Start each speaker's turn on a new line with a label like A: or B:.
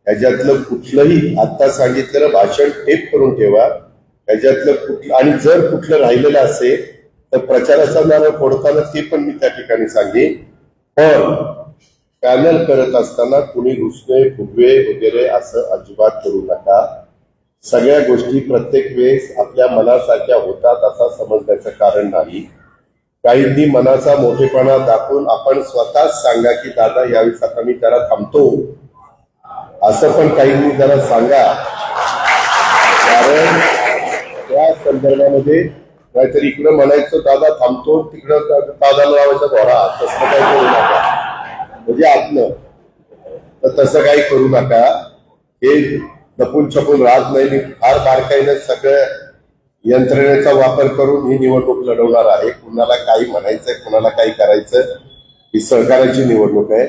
A: ह्याच्यातलं कुठलंही आता सांगितलेलं भाषण टेप करून ठेवा. ह्याच्यातलं कुठलं आणि जर कुठलं राहिलेलं असेल तर प्रचाराचा नारळ फोडताना ते पण मी त्या ठिकाणी सांगेन. पण पॅनल करत असताना कुणी घुसणे फुगवे वगैरे असं अजिबात करू नका. सगळ्या गोष्टी प्रत्येक वेळेस आपल्या मनासारख्या होतात असं समजण्याचं कारण नाही. काहींनी मनाचा मोठेपणा दाखवून आपण स्वतःच सांगा की दादा यावेळेस आता मी जरा थांबतो असं पण काहींनी जरा सांगा. कारण त्या संदर्भामध्ये काहीतरी इकडं म्हणायचं दादा थांबतो तिकडं दादा लावायचा घोडा तसं काही करू नका. म्हणजे आतलं तर तसं काही करू नका. हे लपून छपून राहत नाही. फार बारकाईने सगळ्या यंत्रणेचा वापर करून ही निवडणूक लढवणार आहे. कुणाला काही म्हणायचंय कुणाला काही करायचं ही सहकार्याची निवडणूक आहे.